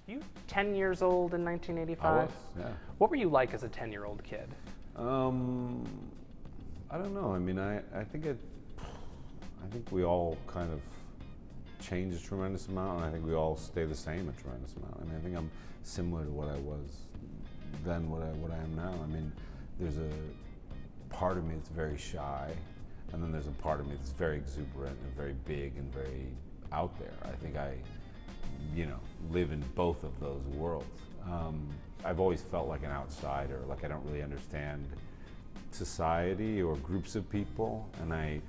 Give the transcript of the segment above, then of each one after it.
You 10 years old in 1985? I was, yeah. What were you like as a 10-year-old kid? I don't know. I mean, I think we all kind of change a tremendous amount, and I think we all stay the same a tremendous amount. I mean, I think I'm similar to what I was then, what I am now. I mean, there's a part of me that's very shy, and then there's a part of me that's very exuberant and very big and very out there. I think I, live in both of those worlds. I've always felt like an outsider, like I don't really understand society or groups of people, and I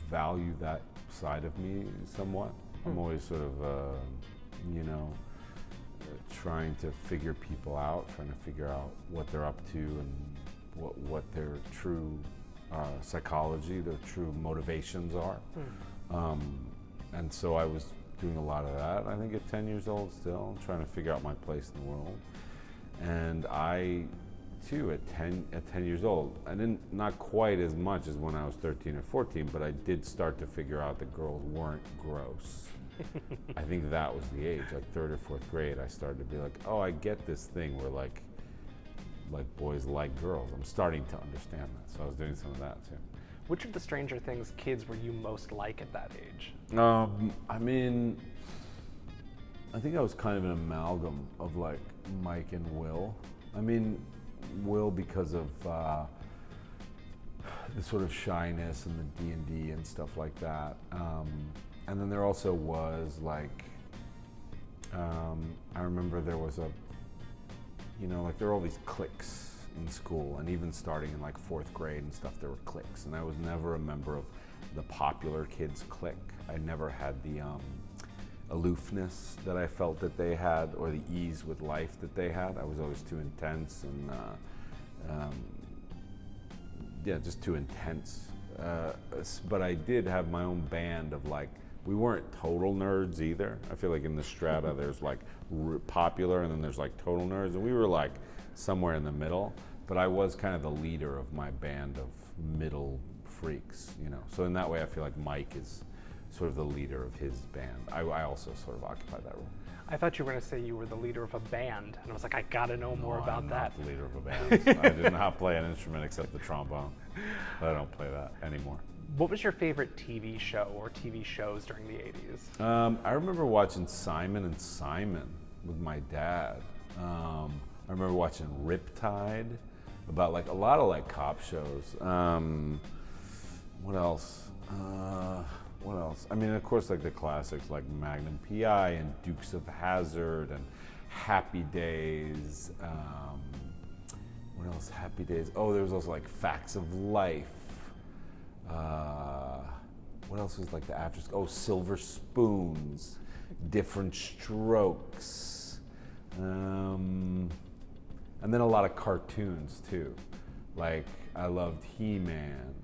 value that side of me somewhat. I'm always sort of, trying to figure people out, trying to figure out what they're up to and what their true psychology, their true motivations are. And so I was doing a lot of that. I think at 10 years old still, trying to figure out my place in the world. And I, too, at 10 years old, I didn't, not quite as much as when I was 13 or 14, but I did start to figure out that girls weren't gross. I think that was the age, like third or fourth grade, I started to be like, oh, I get this thing where like boys like girls. I'm starting to understand that, so I was doing some of that too. Which of the Stranger Things kids were you most like at that age? I mean, I think I was kind of an amalgam of like Mike and Will. I mean, Will because of the sort of shyness and the D&D and stuff like that. And then there also was like, I remember there was like there were all these cliques in school, and even starting in like fourth grade and stuff, there were cliques. And I was never a member of the popular kids clique. I never had the aloofness that I felt that they had, or the ease with life that they had. I was always too intense and just too intense. But I did have my own band of like, we weren't total nerds either. I feel like in the strata there's like popular and then there's like total nerds, and we were like somewhere in the middle. But I was kind of the leader of my band of middle freaks, So in that way I feel like Mike is sort of the leader of his band. I also sort of occupied that role. I thought you were going to say you were the leader of a band, and I was like, I gotta know more about I'm that. not the leader of a band. I did not play an instrument except the trombone. But I don't play that anymore. What was your favorite TV show or TV shows during the 80s? I remember watching Simon and Simon with my dad. I remember watching Riptide, about like a lot of like cop shows. What else? I mean, of course, like the classics like Magnum PI and Dukes of Hazzard and Happy Days. What else? Happy Days. Oh, there was also like Facts of Life. What else was like the after? Oh, Silver Spoons, Different Strokes, and then a lot of cartoons too. Like I loved He-Man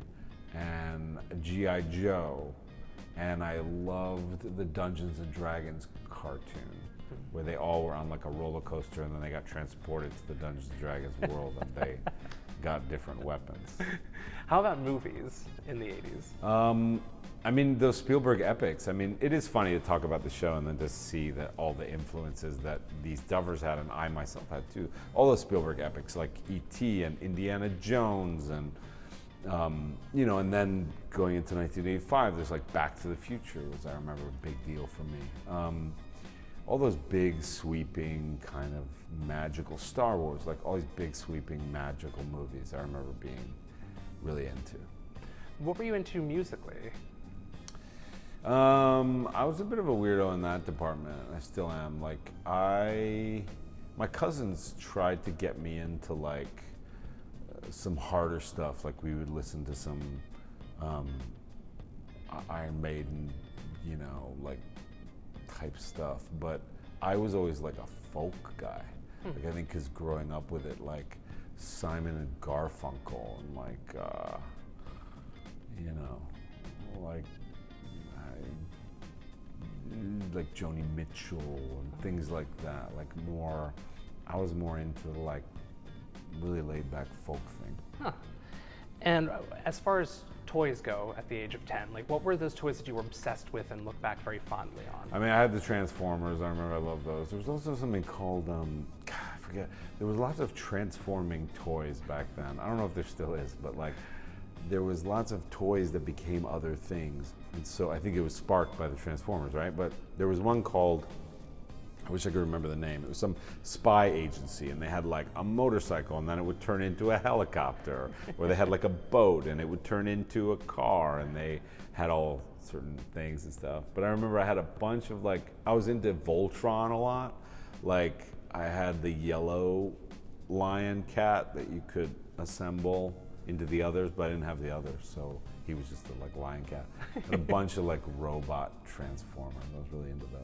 and G.I. Joe, and I loved the Dungeons and Dragons cartoon, where they all were on like a roller coaster and then they got transported to the Dungeons and Dragons world and they got different weapons. How about movies in the 80s? I mean, those Spielberg epics, I mean, it is funny to talk about the show and then to see that all the influences that these Dovers had and I myself had too. All those Spielberg epics like E.T. and Indiana Jones and, and then going into 1985, there's like Back to the Future was, I remember, a big deal for me. All those big sweeping kind of magical Star Wars, like all these big sweeping magical movies I remember being really into. What were you into musically? I was a bit of a weirdo in that department. I still am. Like my cousins tried to get me into like some harder stuff. Like we would listen to some Iron Maiden, like type stuff. But I was always like a folk guy. Like I think because growing up with it, like Simon and Garfunkel and like Joni Mitchell and things like that. Like more, I was more into the like really laid back folk thing. Huh. And as far as toys go at the age of 10? Like, what were those toys that you were obsessed with and look back very fondly on? I mean, I had the Transformers. I remember I loved those. There was also something called, God, I forget. There was lots of transforming toys back then. I don't know if there still is, but like, there was lots of toys that became other things. And so I think it was sparked by the Transformers, right? But there was one called, I wish I could remember the name. It was some spy agency, and they had like a motorcycle, and then it would turn into a helicopter, or they had like a boat, and it would turn into a car, and they had all certain things and stuff. But I remember I had a bunch of like, I was into Voltron a lot. Like, I had the yellow lion cat that you could assemble into the others, but I didn't have the others, so he was just a like lion cat. And a bunch of like robot Transformers. I was really into those.